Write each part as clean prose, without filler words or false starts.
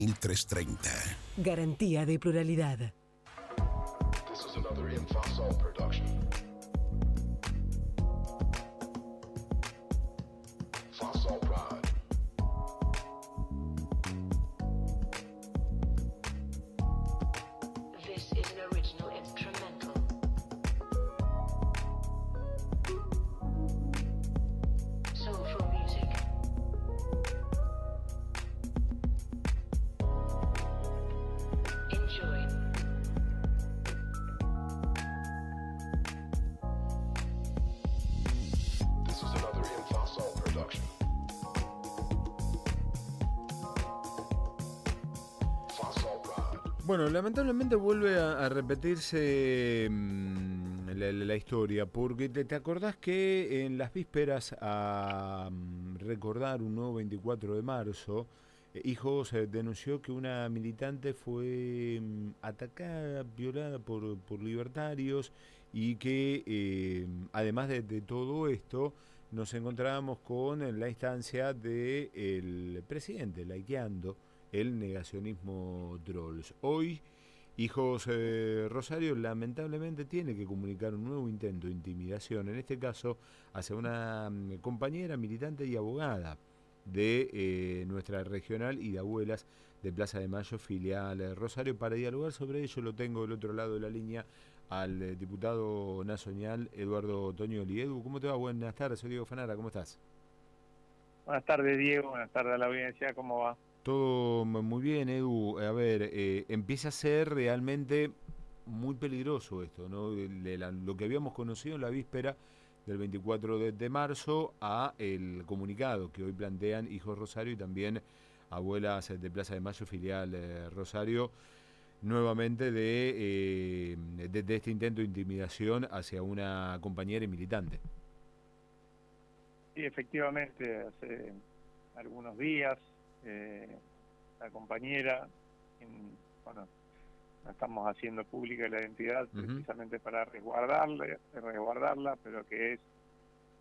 1330. Garantía de pluralidad. This is another Infosol production. Fossil Pride. This is an original instrumental. Soulful music. Enjoy. This is another Infosol production. Fossil Pride. Bueno, lamentablemente vuelve a repetirse la historia, porque te acordás que en las vísperas a recordar un nuevo 24 de marzo, Hijos denunció que una militante fue atacada, violada por libertarios y que además de todo esto nos encontrábamos con la instancia del presidente likeando el negacionismo trolls. Hoy Hijos Rosario lamentablemente tiene que comunicar un nuevo intento de intimidación, en este caso hacia una compañera militante y abogada de nuestra regional y de abuelas de Plaza de Mayo, filial Rosario. Para dialogar sobre ello lo tengo del otro lado de la línea al diputado nacional Eduardo Toñoli. Edu, ¿cómo te va? Buenas tardes, soy Diego Fanara, ¿cómo estás? Buenas tardes, Diego. Buenas tardes a la audiencia. ¿Cómo va? Todo muy bien, Edu. A ver, empieza a ser realmente muy peligroso esto, ¿no? Lo que habíamos conocido en la víspera del 24 de marzo a el comunicado que hoy plantean Hijos Rosario y también abuelas de Plaza de Mayo, filial Rosario, nuevamente de este intento de intimidación hacia una compañera y militante. Sí, efectivamente, hace algunos días la compañera, bueno, la estamos haciendo pública la identidad precisamente para resguardarla, pero que es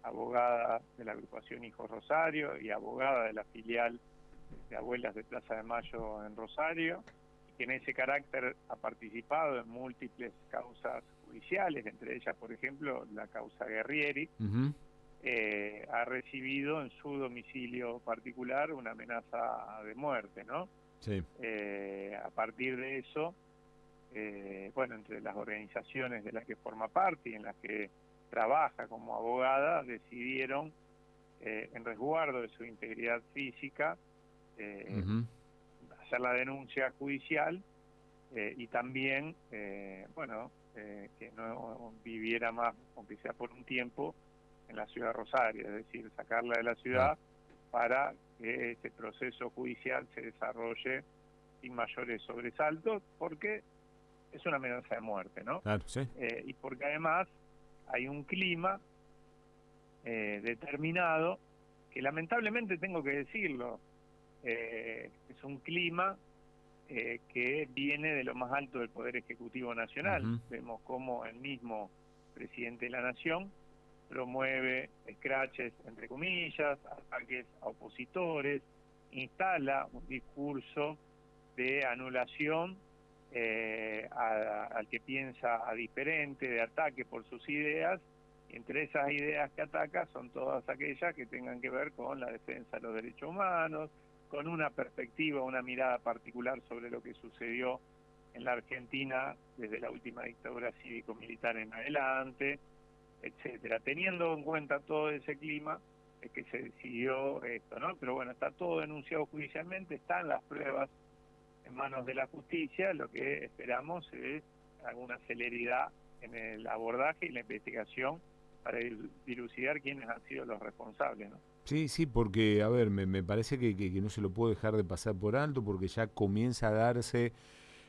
abogada de la agrupación Hijos Rosario y abogada de la filial de Abuelas de Plaza de Mayo en Rosario, y que en ese carácter ha participado en múltiples causas judiciales, entre ellas, por ejemplo, la causa Guerrieri. Ha recibido en su domicilio particular una amenaza de muerte, ¿no? Sí. A partir de eso, bueno, entre las organizaciones de las que forma parte y en las que trabaja como abogada, decidieron, en resguardo de su integridad física, hacer la denuncia judicial y también, bueno, que no viviera más, aunque sea por un tiempo, en la ciudad de Rosario, es decir, sacarla de la ciudad para que este proceso judicial se desarrolle sin mayores sobresaltos, porque es una amenaza de muerte, ¿no? Claro, sí. Y porque además hay un clima determinado que lamentablemente tengo que decirlo, es un clima que viene de lo más alto del Poder Ejecutivo Nacional. Vemos cómo el mismo presidente de la Nación promueve scratches, entre comillas, ataques a opositores, instala un discurso de anulación al que piensa a diferente, de ataque por sus ideas, y entre esas ideas que ataca son todas aquellas que tengan que ver con la defensa de los derechos humanos, con una perspectiva, una mirada particular sobre lo que sucedió en la Argentina desde la última dictadura cívico-militar en adelante, etcétera. Teniendo en cuenta todo ese clima, es que se decidió esto, ¿no? Pero bueno, está todo denunciado judicialmente, están las pruebas en manos de la justicia. Lo que esperamos es alguna celeridad en el abordaje y la investigación para dilucidar quiénes han sido los responsables, ¿no? Sí, porque, a ver, me parece que no se lo puede dejar de pasar por alto, porque ya comienza a darse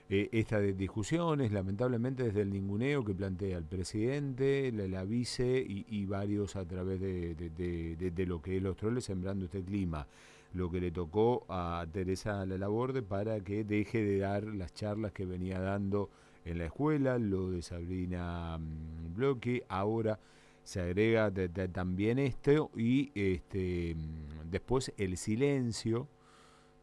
estas discusiones, lamentablemente desde el ninguneo que plantea el presidente, la vice y varios a través de lo que es los troles, sembrando este clima. Lo que le tocó a Teresa Laborde para que deje de dar las charlas que venía dando en la escuela, lo de Sabrina Bloque, ahora se agrega también esto y después el silencio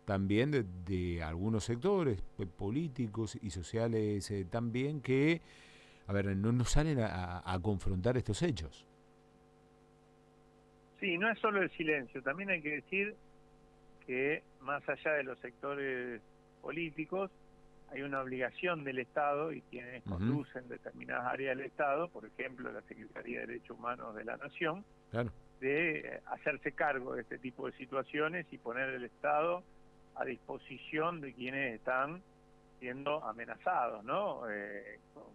también de algunos sectores políticos y sociales también que, a ver, no salen a confrontar estos hechos. Sí, no es solo el silencio, también hay que decir que más allá de los sectores políticos, hay una obligación del Estado y quienes conducen determinadas áreas del Estado, por ejemplo la Secretaría de Derechos Humanos de la Nación, Claro. de hacerse cargo de este tipo de situaciones y poner el Estado a disposición de quienes están siendo amenazados, ¿no?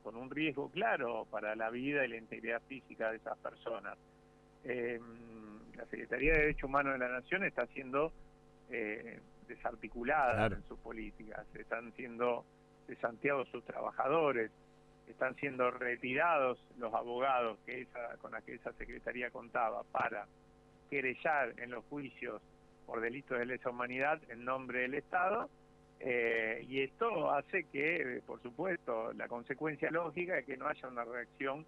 Con un riesgo claro para la vida y la integridad física de esas personas. La Secretaría de Derechos Humanos de la Nación está siendo desarticulada Claro. en sus políticas, están siendo desanteados sus trabajadores, están siendo retirados los abogados con la que esa Secretaría contaba para querellar en los juicios por delitos de lesa humanidad en nombre del Estado, y esto hace que, por supuesto, la consecuencia lógica es que no haya una reacción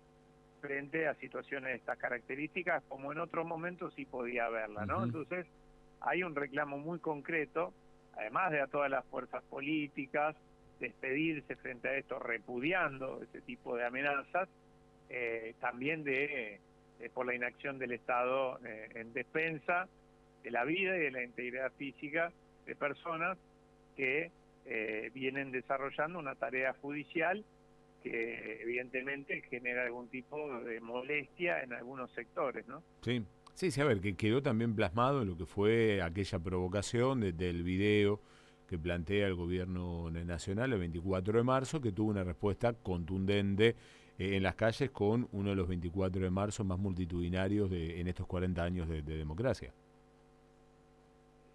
frente a situaciones de estas características, como en otros momentos sí podía haberla, ¿no? Entonces, hay un reclamo muy concreto, además de a todas las fuerzas políticas, despedirse frente a esto, repudiando ese tipo de amenazas, también por la inacción del Estado en defensa de la vida y de la integridad física de personas que vienen desarrollando una tarea judicial que evidentemente genera algún tipo de molestia en algunos sectores, ¿no? Sí, sí, a ver, que quedó también plasmado en lo que fue aquella provocación del video que plantea el gobierno nacional el 24 de marzo, que tuvo una respuesta contundente en las calles con uno de los 24 de marzo más multitudinarios en estos 40 años de democracia.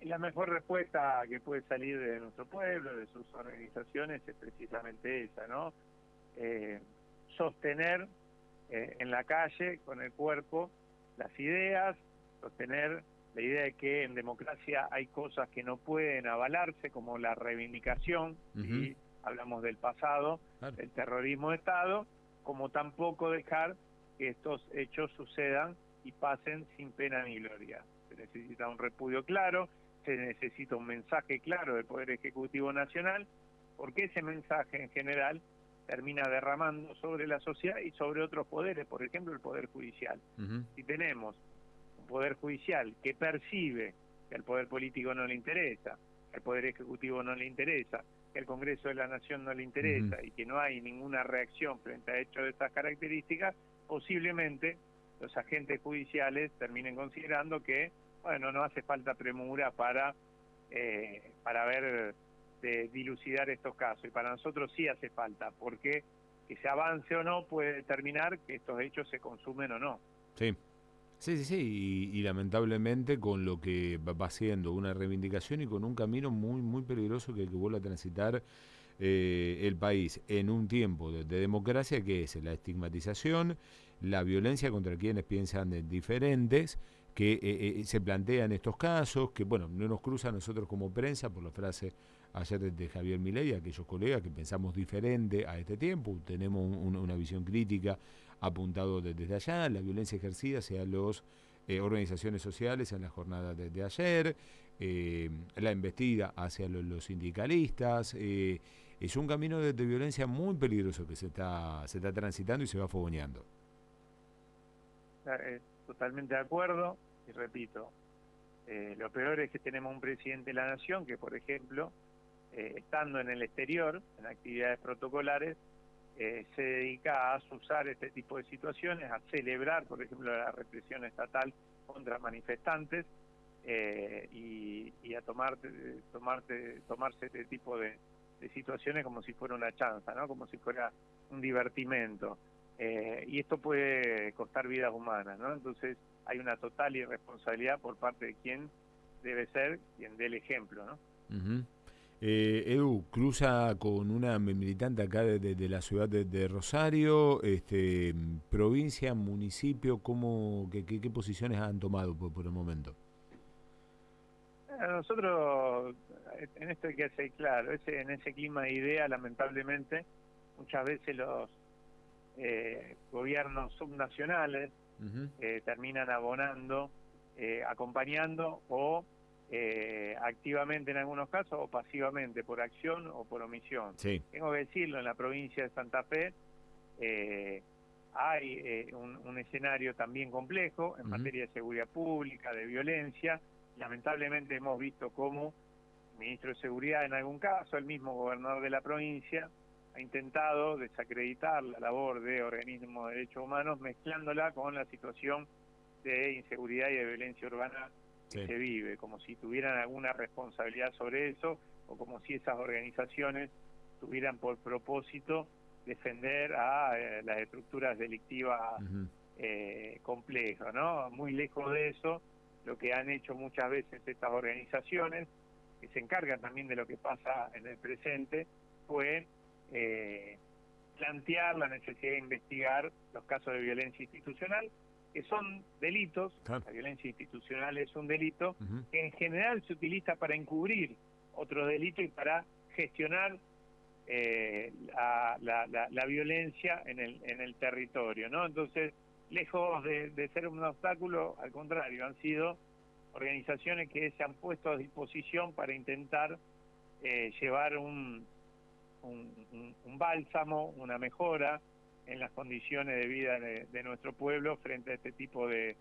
Y la mejor respuesta que puede salir de nuestro pueblo, de sus organizaciones, es precisamente esa, ¿no? Sostener en la calle, con el cuerpo, las ideas, sostener la idea de que en democracia hay cosas que no pueden avalarse, como la reivindicación, y hablamos del pasado, Claro. del terrorismo de Estado, como tampoco dejar que estos hechos sucedan y pasen sin pena ni gloria. Se necesita un repudio claro, se necesita un mensaje claro del Poder Ejecutivo Nacional, porque ese mensaje en general termina derramando sobre la sociedad y sobre otros poderes, por ejemplo el Poder Judicial. Si tenemos un Poder Judicial que percibe que al Poder Político no le interesa, que al Poder Ejecutivo no le interesa, que al Congreso de la Nación no le interesa y que no hay ninguna reacción frente a hechos de estas características, posiblemente los agentes judiciales terminen considerando que, bueno, no hace falta premura para ver de dilucidar estos casos, y para nosotros sí hace falta, porque que se avance o no puede determinar que estos hechos se consumen o no. Sí, y lamentablemente con lo que va siendo una reivindicación y con un camino muy peligroso que vuelve a transitar el país en un tiempo de democracia, que es la estigmatización, la violencia contra quienes piensan diferentes, que se plantean estos casos, que bueno, no nos cruza a nosotros como prensa por la frase ayer de Javier Milei y aquellos colegas que pensamos diferente a este tiempo, tenemos una visión crítica apuntado desde allá, la violencia ejercida hacia las organizaciones sociales en la jornada de ayer, la embestida hacia los sindicalistas, es un camino de violencia muy peligroso que se está transitando y se va fogoneando. Totalmente de acuerdo, y repito, lo peor es que tenemos un presidente de la Nación que, por ejemplo, estando en el exterior, en actividades protocolares, se dedica a azuzar este tipo de situaciones, a celebrar, por ejemplo, la represión estatal contra manifestantes, y a tomarse este tipo de situaciones como si fuera una chanza, ¿no? Como si fuera un divertimento. Y esto puede costar vidas humanas, ¿no? Entonces hay una total irresponsabilidad por parte de quien debe ser quien dé el ejemplo, ¿no? Edu, cruza con una militante acá de la ciudad de Rosario, provincia, municipio, ¿qué posiciones han tomado por el momento? Nosotros, en esto hay que ser claro, en ese clima de idea, lamentablemente, muchas veces los gobiernos subnacionales terminan abonando, acompañando o activamente en algunos casos o pasivamente, por acción o por omisión. Sí. Tengo que decirlo, en la provincia de Santa Fe hay un escenario también complejo en materia de seguridad pública, de violencia. Lamentablemente hemos visto cómo el ministro de Seguridad, en algún caso, el mismo gobernador de la provincia, ha intentado desacreditar la labor de organismos de derechos humanos mezclándola con la situación de inseguridad y de violencia urbana que se vive, como si tuvieran alguna responsabilidad sobre eso o como si esas organizaciones tuvieran por propósito defender a las estructuras delictivas complejas, ¿no? Muy lejos de eso, lo que han hecho muchas veces estas organizaciones, que se encargan también de lo que pasa en el presente, fue plantear la necesidad de investigar los casos de violencia institucional, que son delitos. Claro. La violencia institucional es un delito que en general se utiliza para encubrir otros delitos y para gestionar la violencia en el territorio, ¿no? Entonces, lejos de ser un obstáculo, al contrario, han sido organizaciones que se han puesto a disposición para intentar llevar un bálsamo, una mejora en las condiciones de vida de nuestro pueblo frente a este tipo de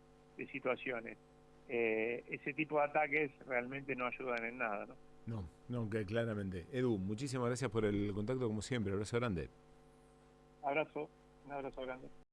situaciones. Ese tipo de ataques realmente no ayudan en nada, ¿no? No, que claramente. Edu, muchísimas gracias por el contacto como siempre. Abrazo grande. Un abrazo grande.